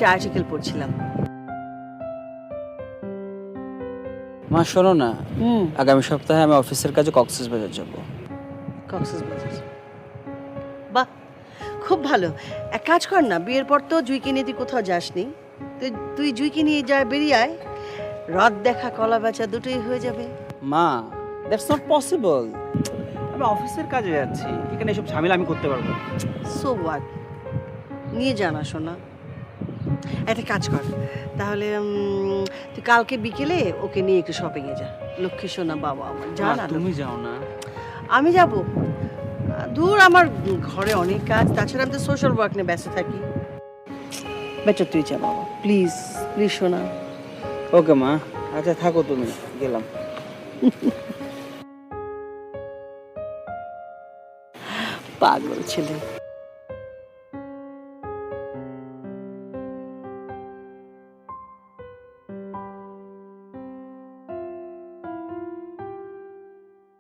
একটা আর্টিকেল পড়ছিলাম। মা শোনো না, হুম। আগামী সপ্তাহে আমি অফিসের কাজে কক্সবাজার যাব। কক্সবাজার? বাহ, খুব ভালো। এক কাজ কর না, বিয়ের পর তো জুইকে নিয়ে তুই কোথাও যাসনি, তুই জুইকে নিয়ে যা, বেরিয়ে আয়। রাত দেখা কলা বেচা দুটোই হয়ে যাবে। মা, দ্যাটস নট পসিবল। আমি অফিসের কাজে যাচ্ছি, এখানে এসব ঝামেলা আমি করতে পারবো না। সো হোয়াট, নিয়ে জানা শোনা। একটা কাজ কর তাহলে, তুই কালকে বিকেলে ওকে নিয়ে একটু শপিংয়ে যা। লক্ষ্মী সোনা বাবা আমার, মা, জানা। তুমি যাও না। আমি যাব? দূর, আমার ঘরে অনেক কাজ, তাছাড়া আমি তো সোশ্যাল ওয়ার্ক নিয়ে ব্যস্ত থাকি। বেটার তুই যা বাবা, প্লিজ প্লিজ সোনা। ওকে মা, আচ্ছা থাকো, তুমি গেলাম। পাগল ছেলে।